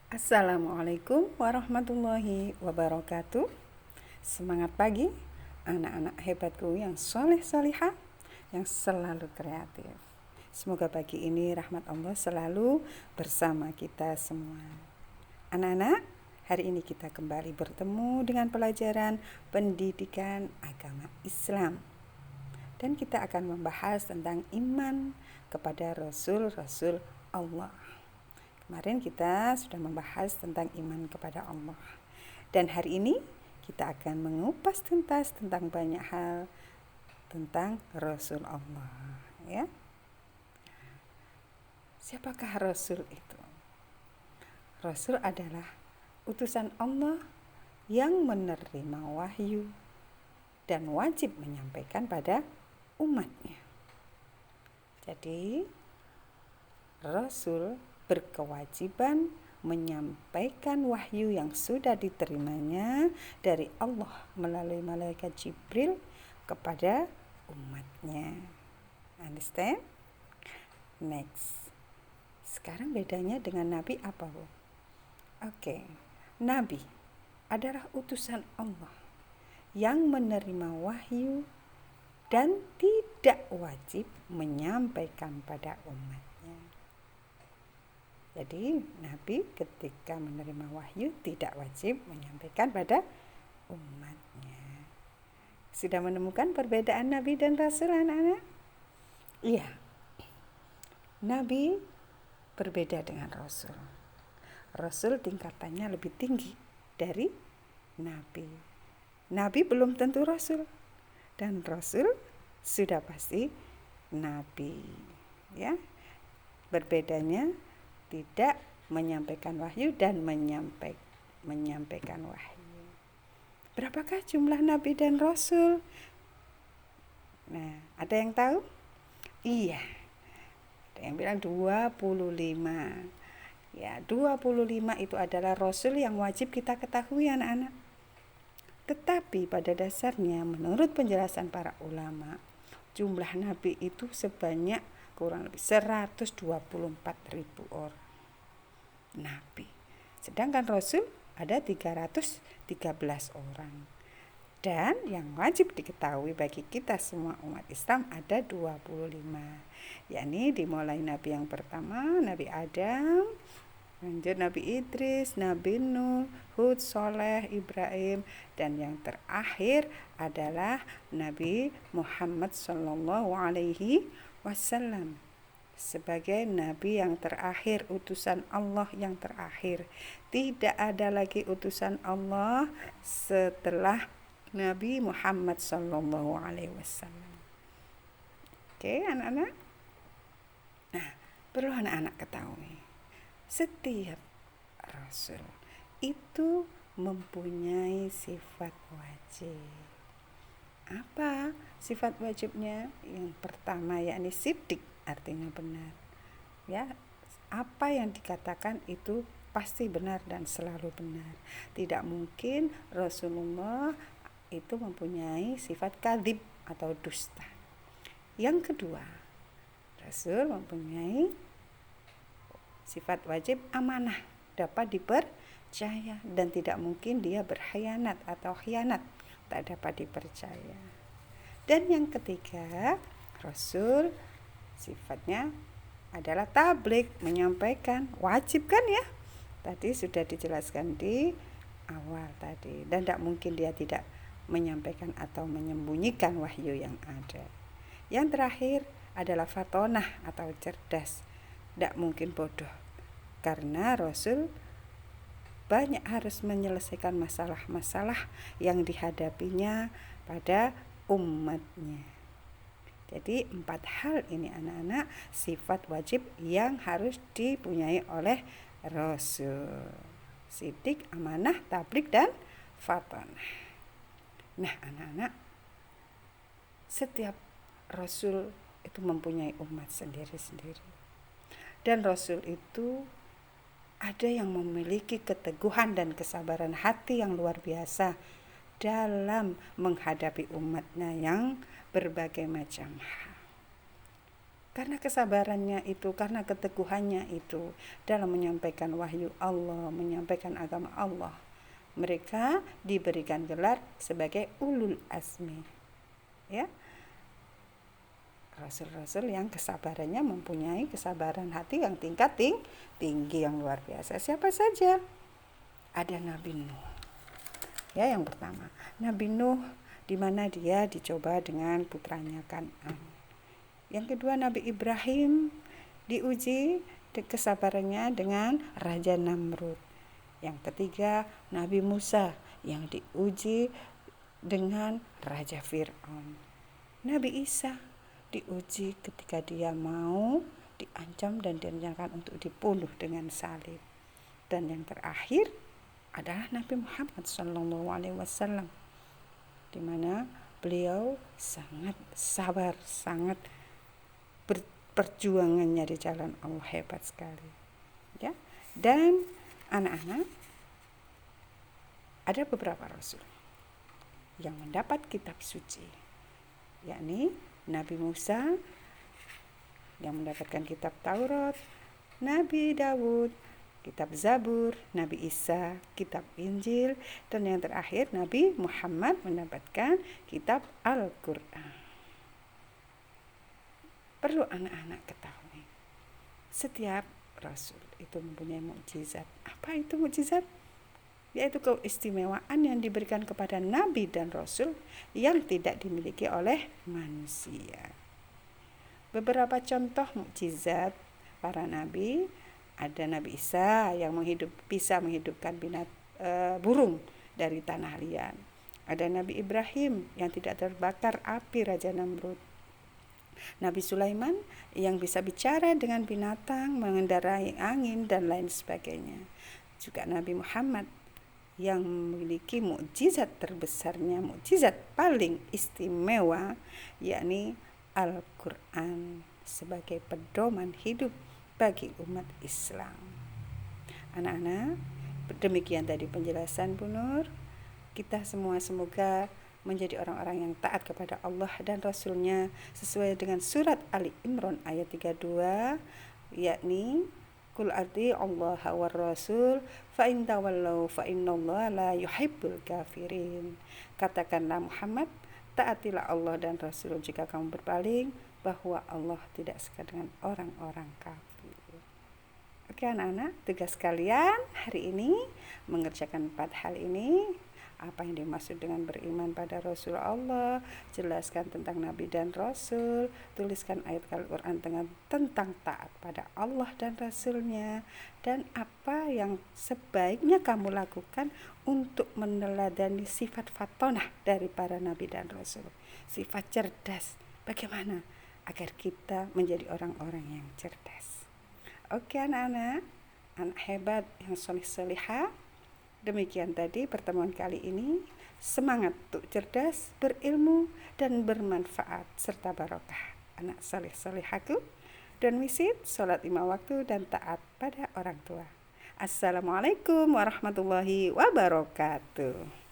Assalamualaikum warahmatullahi wabarakatuh. Semangat pagi anak-anak hebatku yang soleh solihah, yang selalu kreatif. Semoga pagi ini rahmat Allah selalu bersama kita semua. Anak-anak, hari ini kita kembali bertemu dengan pelajaran pendidikan agama Islam. Dan kita akan membahas tentang iman kepada Rasul-Rasul Allah. Kemarin kita sudah membahas tentang iman kepada Allah. Dan hari ini kita akan mengupas tuntas tentang banyak hal tentang Rasul Allah, ya. Siapakah Rasul itu? Rasul adalah utusan Allah yang menerima wahyu dan wajib menyampaikan pada umatnya. Jadi, Rasul berkewajiban menyampaikan wahyu yang sudah diterimanya dari Allah melalui malaikat Jibril kepada umatnya. Understand? Next. Sekarang bedanya dengan Nabi apa, Bu? Oke. Nabi adalah utusan Allah yang menerima wahyu dan tidak wajib menyampaikan pada umat. Jadi Nabi ketika menerima wahyu tidak wajib menyampaikan pada umatnya. Sudah menemukan perbedaan Nabi dan Rasul, anak-anak? Iya. Nabi berbeda dengan Rasul. Rasul tingkatannya lebih tinggi dari Nabi. Nabi belum tentu Rasul. Dan Rasul sudah pasti Nabi. Ya. Berbedanya tidak menyampaikan wahyu dan menyampaikan wahyu. Berapakah jumlah nabi dan rasul? Nah, ada yang tahu? Iya. Ada yang bilang 25. Ya, 25 itu adalah rasul yang wajib kita ketahui, anak-anak. Tetapi pada dasarnya menurut penjelasan para ulama, jumlah nabi itu sebanyak kurang lebih 124.000 orang nabi. Sedangkan rasul ada 313 orang. Dan yang wajib diketahui bagi kita semua umat Islam ada 25. Yakni dimulai nabi yang pertama, Nabi Adam, lanjut Nabi Idris, Nabi Nuh, Hud, Soleh, Ibrahim, dan yang terakhir adalah Nabi Muhammad sallallahu alaihi wasallam sebagai nabi yang terakhir, utusan Allah yang terakhir. Tidak ada lagi utusan Allah setelah Nabi Muhammad sallallahu alaihi wasallam. Oke, anak-anak. Nah, perlu anak-anak ketahui, setiap rasul itu mempunyai sifat wajib. Apa sifat wajibnya? Yang pertama yakni siddiq, artinya benar. Ya, apa yang dikatakan itu pasti benar dan selalu benar. Tidak mungkin Rasulullah itu mempunyai sifat kadzib atau dusta. Yang kedua, Rasul mempunyai sifat wajib amanah, dapat dipercaya dan tidak mungkin dia berkhianat atau khianat, tak dapat dipercaya. Dan yang ketiga, Rasul sifatnya adalah tabligh, menyampaikan, wajib kan ya? Tadi sudah dijelaskan di awal tadi, dan tidak mungkin dia tidak menyampaikan atau menyembunyikan wahyu yang ada. Yang terakhir adalah fatonah atau cerdas, tidak mungkin bodoh, karena Rasul banyak harus menyelesaikan masalah-masalah yang dihadapinya pada umatnya. Jadi 4 hal ini anak-anak sifat wajib yang harus dipunyai oleh Rasul: siddiq, amanah, tabligh, dan fatonah. Nah, anak-anak, setiap Rasul itu mempunyai umat sendiri-sendiri. Dan Rasul itu ada yang memiliki keteguhan dan kesabaran hati yang luar biasa dalam menghadapi umatnya yang berbagai macam hal. Karena kesabarannya itu, karena keteguhannya itu dalam menyampaikan wahyu Allah, menyampaikan agama Allah, mereka diberikan gelar sebagai ulul azmi. Ya, rasul-rasul yang kesabarannya mempunyai kesabaran hati yang tingkat tinggi yang luar biasa. Siapa saja? Ada Nabi Nuh. Ya, yang pertama, Nabi Nuh, di mana dia dicoba dengan putranya Kan'an. Yang kedua, Nabi Ibrahim diuji kesabarannya dengan Raja Namrud. Yang ketiga, Nabi Musa yang diuji dengan Raja Fir'aun. Nabi Isa diuji ketika dia mau diancam dan direncanakan untuk dibunuh dengan salib. Dan yang terakhir adalah Nabi Muhammad SAW, di mana beliau sangat sabar, sangat perjuangannya di jalan Allah hebat sekali. Ya. Dan anak-anak, ada beberapa rasul yang mendapat kitab suci, yakni Nabi Musa yang mendapatkan kitab Taurat, Nabi Daud kitab Zabur, Nabi Isa kitab Injil, dan yang terakhir Nabi Muhammad mendapatkan kitab Al-Quran. Perlu anak-anak ketahui, setiap rasul itu mempunyai mukjizat. Apa itu mukjizat? Yaitu keistimewaan yang diberikan kepada nabi dan rasul yang tidak dimiliki oleh manusia. Beberapa contoh mukjizat para nabi, ada Nabi Isa yang bisa menghidupkan burung dari tanah liat. Ada Nabi Ibrahim yang tidak terbakar api Raja Namrud. Nabi Sulaiman yang bisa bicara dengan binatang, mengendarai angin, dan lain sebagainya. Juga Nabi Muhammad yang memiliki mukjizat terbesarnya, mukjizat paling istimewa, yakni Al-Quran sebagai pedoman hidup bagi umat Islam. Anak-anak, demikian tadi penjelasan Bu Nur. Kita semua semoga menjadi orang-orang yang taat kepada Allah dan Rasul-Nya sesuai dengan surat Ali Imran ayat 32, yakni Qul ati Allah wa Rasul fa in tawallau fa innallaha la yuhibbul kafirin. Katakanlah Muhammad, taatilah Allah dan Rasul jika kamu berpaling, bahwa Allah tidak suka dengan orang-orang kafir. Oke anak-anak, tugas kalian hari ini mengerjakan 4 hal ini. Apa yang dimaksud dengan beriman pada Rasul Allah, jelaskan tentang Nabi dan Rasul, tuliskan ayat Al-Quran tentang taat pada Allah dan Rasul-Nya, dan apa yang sebaiknya kamu lakukan untuk meneladani sifat fatonah dari para Nabi dan Rasul. Sifat cerdas, bagaimana agar kita menjadi orang-orang yang cerdas. Oke anak-anak, anak hebat yang soleh-solehah. Demikian tadi pertemuan kali ini. Semangat untuk cerdas, berilmu, dan bermanfaat serta barokah. Anak soleh-solehaku, dan wisid, sholat 5 waktu, dan taat pada orang tua. Assalamualaikum warahmatullahi wabarakatuh.